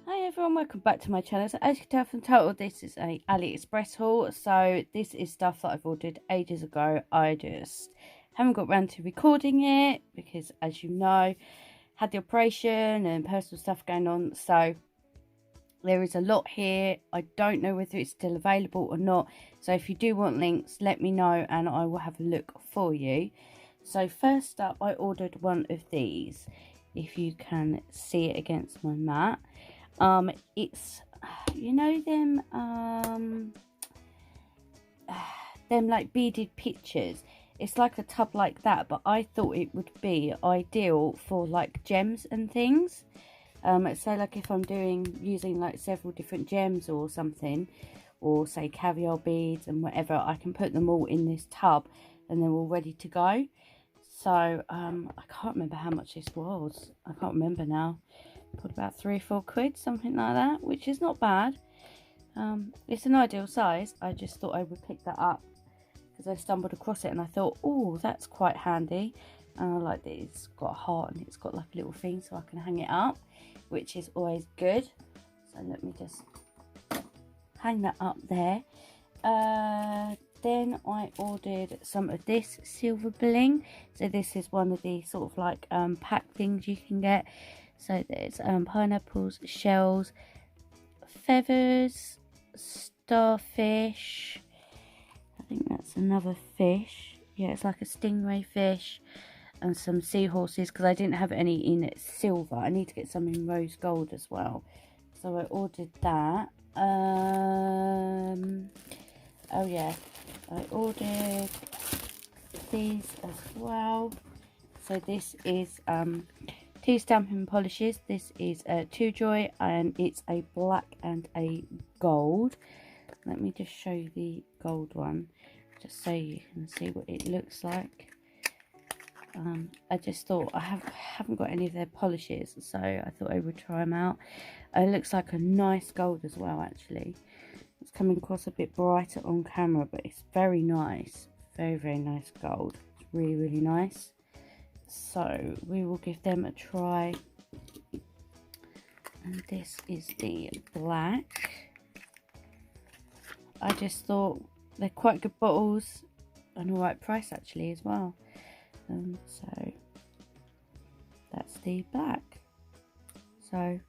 Hi everyone, welcome back to my channel. So as you can tell from the title, this is a Aliexpress haul. So this is stuff that I've ordered ages ago. I just haven't got around to recording it because, as you know, had the operation and personal stuff going on. So there is a lot here. I don't know whether it's still available or not. So if you do want links, let me know and I will have a look for you. So first up, I ordered one of these. If you can see it against my mat. It's, you know, them like beaded pictures. It's like a tub like that, but I thought it would be ideal for like gems and things. So like if I'm using like several different gems or something, or say caviar beads and whatever, I can put them all in this tub and they're all ready to go. So I can't remember how much this was. I can't remember now. Put about £3 or £4, something like that, which is not bad. It's an ideal size. I just thought I would pick that up because I stumbled across it and I thought, oh, that's quite handy. And I like that it's got a heart and it's got like a little thing so I can hang it up, which is always good. So let me just hang that up there. Then I ordered some of this silver bling. So this is one of the sort of like pack things you can get. So there's pineapples, shells, feathers, starfish. I think that's another fish. Yeah, it's like a stingray fish. And some seahorses, because I didn't have any in silver. I need to get some in rose gold as well. So I ordered that. Oh yeah, I ordered these as well. So this is two stamping polishes. This is a Two Joy and it's a black and a gold. Let me just show you the gold one just so you can see what it looks like. I just thought I haven't got any of their polishes, so I thought I would try them out. It looks like a nice gold as well. Actually, it's coming across a bit brighter on camera, but it's very nice, very nice gold. It's really nice. So we will give them a try. And this is the black. I just thought they're quite good bottles and all right price actually as well. So that's the black. So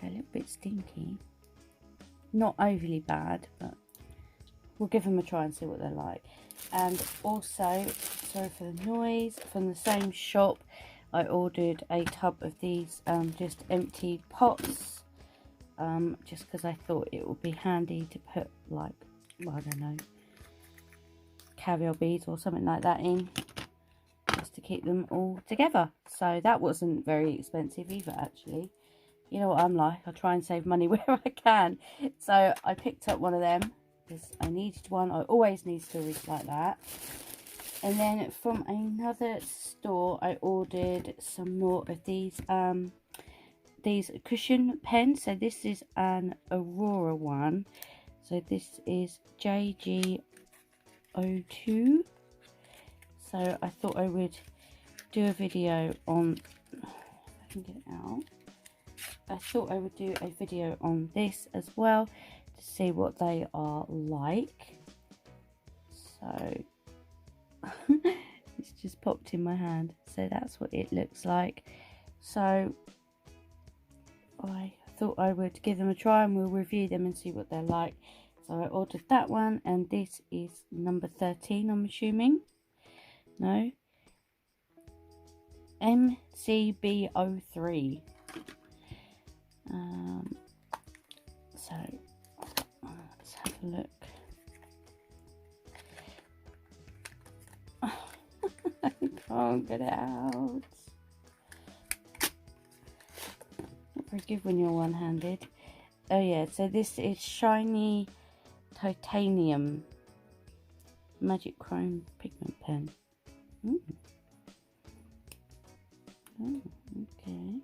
a little bit stinky, not overly bad, but we'll give them a try and see what they're like. And also, sorry for the noise, from the same shop I ordered a tub of these just empty pots, just because I thought it would be handy to put like, well, I don't know, caviar beads or something like that in, just to keep them all together. So that wasn't very expensive either actually. You know what I'm like, I try and save money where I can. So I picked up one of them because I needed one. I always need storage like that. And then from another store I ordered some more of these cushion pens. So this is an Aurora one. So this is JG02. So I thought I would do a video on, if I can get it out, I thought I would do a video on this as well to see what they are like. So it's just popped in my hand, so that's what it looks like. So I thought I would give them a try and we'll review them and see what they're like. So I ordered that one, and this is number 13, I'm assuming. No, MCB03. So let's have a look. I can't get it out. Not very good when you're one-handed. Oh yeah, so this is shiny titanium magic chrome pigment pen. Oh, okay.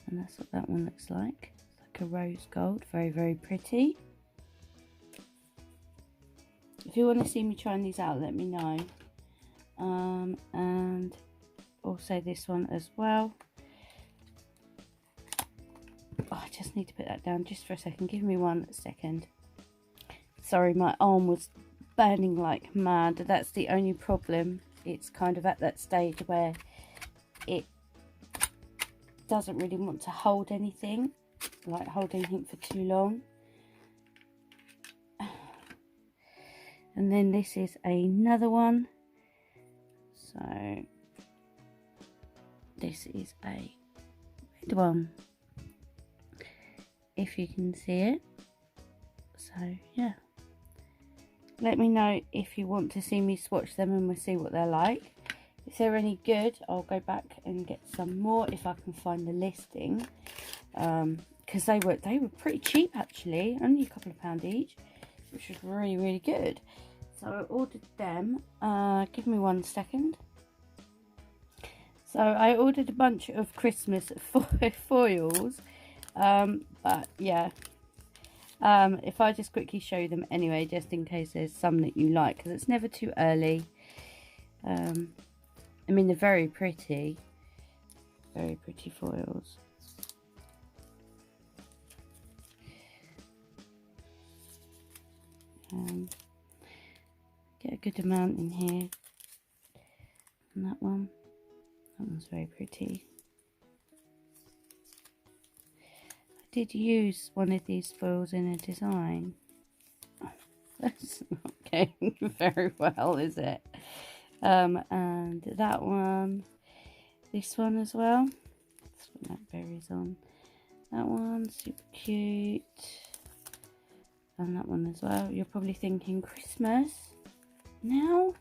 And that's what that one looks like. It's like a rose gold, very pretty. If you want to see me trying these out, let me know. And also this one as well. just need to put that down just for a second. Give me 1 second. Sorry, my arm was burning like mad. That's the only problem. It's kind of at that stage where it doesn't really want to hold anything, like hold anything for too long. And then this is another one. So this is a red one, if you can see it. So yeah, let me know if you want to see me swatch them and we'll see what they're like. If they're any good, I'll go back and get some more if I can find the listing, because they were pretty cheap actually, only a couple of pounds each, which was really good. So I ordered them. Give me 1 second. So I ordered a bunch of Christmas foils, but yeah, if I just quickly show you them anyway, just in case there's some that you like, because it's never too early. I mean, they're very pretty foils. Get a good amount in here. And that one's very pretty. I did use one of these foils in a design. Oh, that's not going very well, is it? And that one, this one as well. Let's put that berries on. That one, super cute. And that one as well. You're probably thinking Christmas now.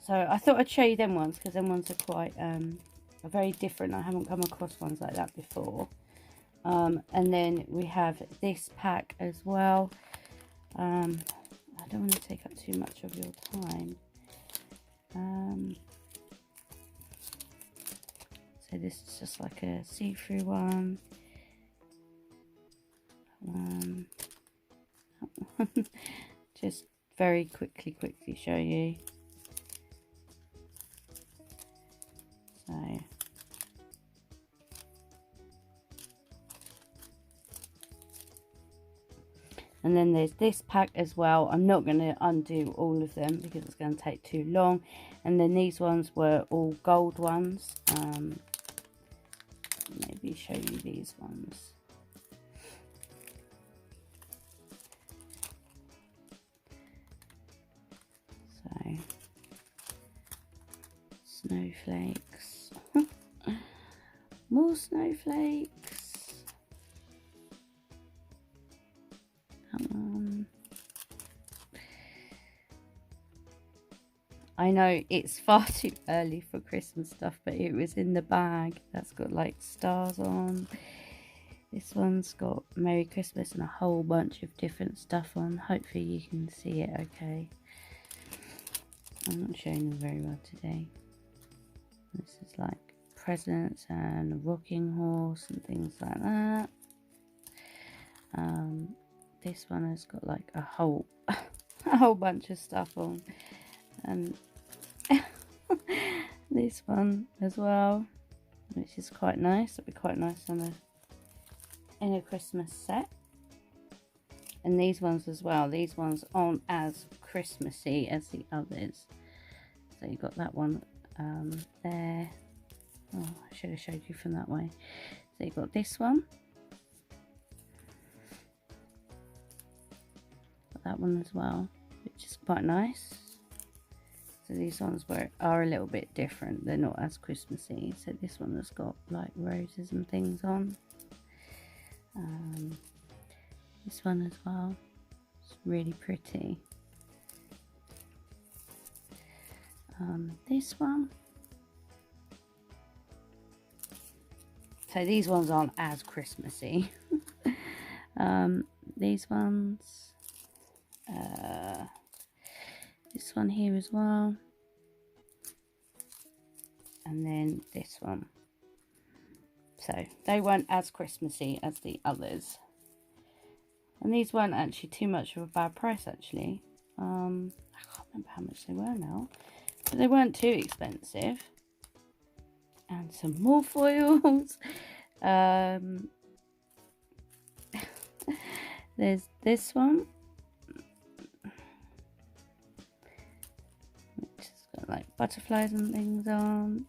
So I thought I'd show you them ones, because them ones are quite are very different. I haven't come across ones like that before. And then we have this pack as well. I don't want to take up too much of your time. So this is just like a see-through one. That one. Just very quickly show you. So and then there's this pack as well. I'm not going to undo all of them because it's going to take too long. And then these ones were all gold ones. Maybe show you these ones. So snowflakes. More snowflakes. I know it's far too early for Christmas stuff, but it was in the bag. That's got like stars on. This one's got Merry Christmas and a whole bunch of different stuff on. Hopefully you can see it okay. I'm not showing them very well today. This is like presents and a rocking horse and things like that. This one has got like a whole bunch of stuff on, and this one as well, which is quite nice. It'll be quite nice on in a Christmas set. And these ones as well. These ones aren't as Christmassy as the others. So you've got that one there. Oh, I should have showed you from that way. So you've got this one. Got that one as well, which is quite nice. So these ones are a little bit different. They're not as Christmassy. So this one has got like roses and things on. This one as well. It's really pretty. This one. So these ones aren't as Christmassy. These ones. This one here as well. And then this one. So they weren't as Christmassy as the others. And these weren't actually too much of a bad price actually. I can't remember how much they were now. But they weren't too expensive. And some more foils. There's this one, which has got like butterflies and things on.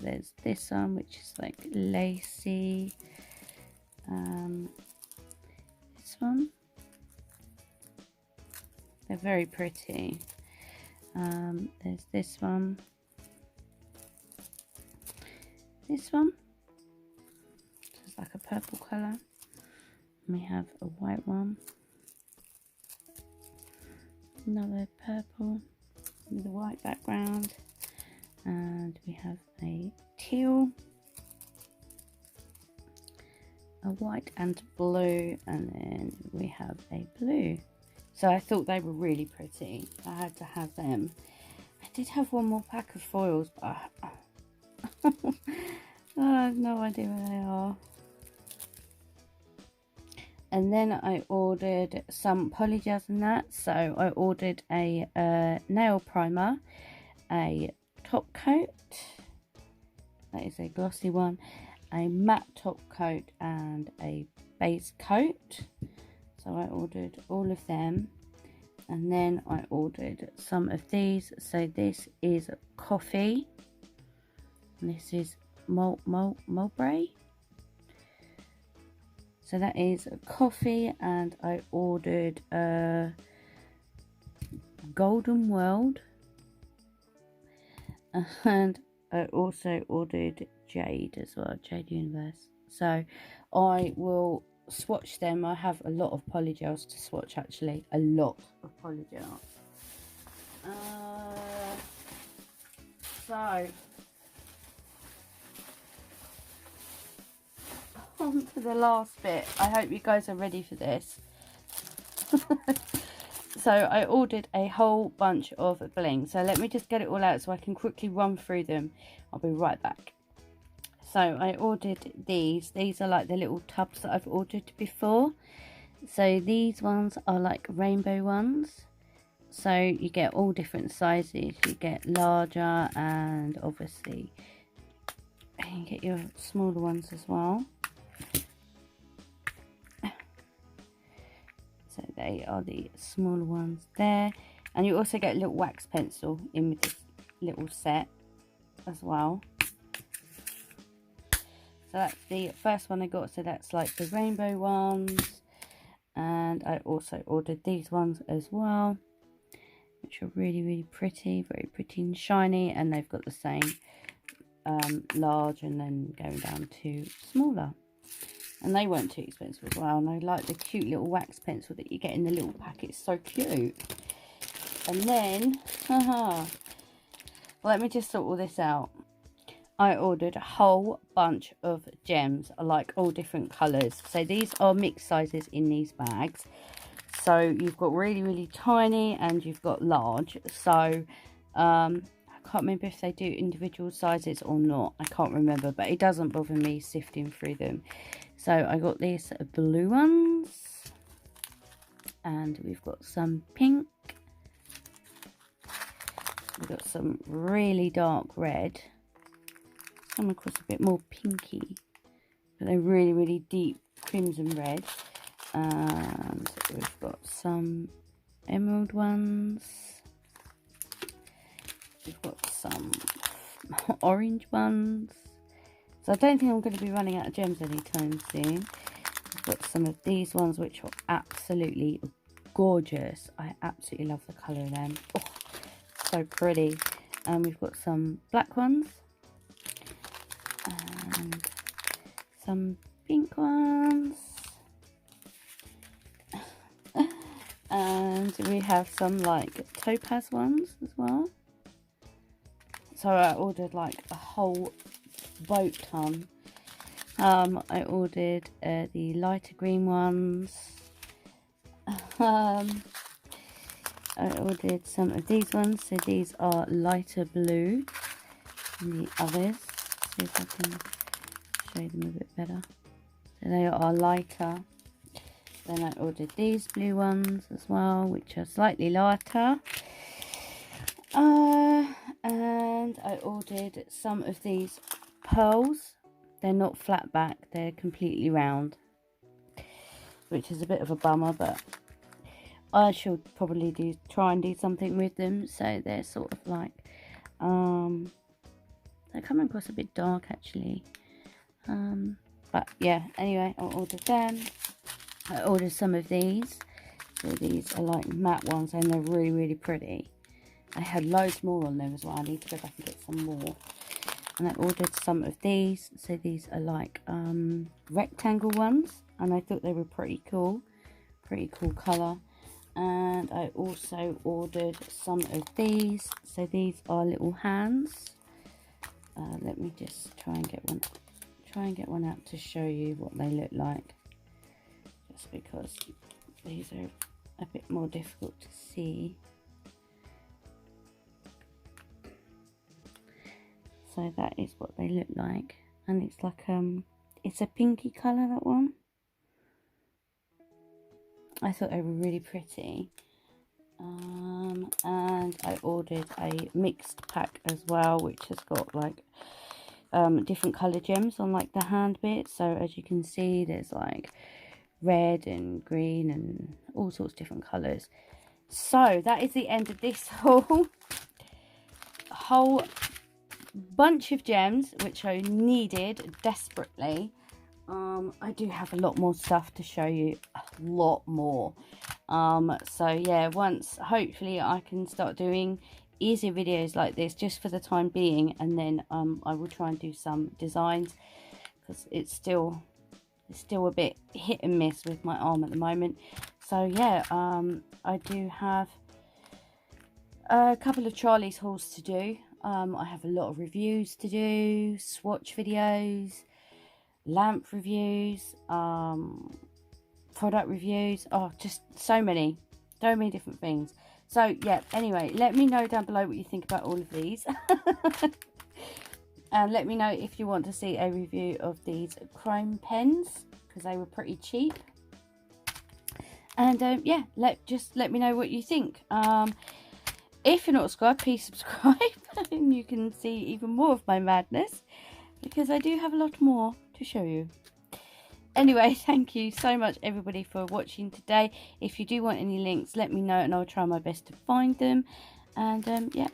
There's this one, which is like lacy. This one, they're very pretty. There's this one, it's like a purple colour. We have a white one, another purple with a white background, and we have a teal, a white and blue, and then we have a blue. So I thought they were really pretty. I had to have them. I did have one more pack of foils, but I have no idea where they are. And then I ordered some polygels and that. So I ordered a nail primer, a top coat, that is a glossy one, a matte top coat, and a base coat. So I ordered all of them. And then I ordered some of these. So this is coffee, and this is mulberry. So that is coffee, and I ordered Golden World, and I also ordered Jade as well, Jade Universe. So I will swatch them. I have a lot of polygels to swatch, actually, a lot of polygels. So on to the last bit. I hope you guys are ready for this. So I ordered a whole bunch of bling. So let me just get it all out so I can quickly run through them. I'll be right back. So I ordered these. These are like the little tubs that I've ordered before. So these ones are like rainbow ones. So you get all different sizes. You get larger, and obviously you can get your smaller ones as well. So they are the smaller ones there. And you also get a little wax pencil in with this little set as well. So that's the first one I got. So that's like the rainbow ones. And I also ordered these ones as well, which are really, really pretty. Very pretty and shiny. And they've got the same large and then going down to smaller. And they weren't too expensive as well. And I like the cute little wax pencil that you get in the little packet. It's so cute. And then, let me just sort all this out. I ordered a whole bunch of gems. I like all different colours. So these are mixed sizes in these bags. So you've got really, really tiny and you've got large. So I can't remember if they do individual sizes or not. I can't remember, but it doesn't bother me sifting through them. So I got these blue ones, and we've got some pink. We've got some really dark red. Some across a bit more pinky, but they're really, really deep crimson red. And we've got some emerald ones. We've got some orange ones. So I don't think I'm going to be running out of gems anytime soon. I've got some of these ones which are absolutely gorgeous. I absolutely love the colour of them. Oh, so pretty. And we've got some black ones. And some pink ones. And we have some like topaz ones as well. So I ordered like a whole boat ton. I ordered the lighter green ones. I ordered some of these ones. So these are lighter blue than the others. See if I can show them a bit better. So they are lighter. Then I ordered these blue ones as well, which are slightly lighter. And I ordered some of these pearls. They're not flat back, they're completely round. which is a bit of a bummer, but I shall probably try and do something with them. So they're sort of like, they're coming across a bit dark actually. But yeah, anyway, I ordered them. I ordered some of these. So these are like matte ones, and they're really, really pretty. I had loads more on them as well. I need to go back and get some more. And I ordered some of these. So these are like rectangle ones, and I thought they were pretty cool. Pretty cool colour. And I also ordered some of these. So these are little hands. Let me just try and get one out to show you what they look like, just because these are a bit more difficult to see. So that is what they look like, and it's like it's a pinky colour, that one. I thought they were really pretty. And I ordered a mixed pack as well, which has got like different colour gems on like the hand bit. So as you can see, there's like red and green and all sorts of different colours. So that is the end of this whole bunch of gems, which I needed desperately. I do have a lot more stuff to show you, a lot more. So yeah, hopefully I can start doing easier videos like this just for the time being, and then I will try and do some designs, because it's still a bit hit and miss with my arm at the moment. So yeah, I do have a couple of Charlie's hauls to do. I have a lot of reviews to do, swatch videos, lamp reviews, product reviews, just so many different things. So yeah, anyway, let me know down below what you think about all of these. And let me know if you want to see a review of these chrome pens, because they were pretty cheap. And yeah, just let me know what you think. If you're not subscribed, please subscribe, and you can see even more of my madness, because I do have a lot more to show you. Anyway, thank you so much everybody for watching today. If you do want any links, let me know and I'll try my best to find them. And yeah,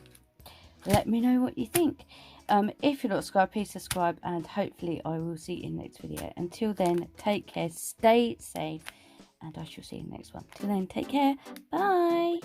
let me know what you think. If you're not subscribed, please subscribe, and hopefully I will see you in the next video. Until then, take care, stay safe, and I shall see you in the next one. Till then, take care, bye.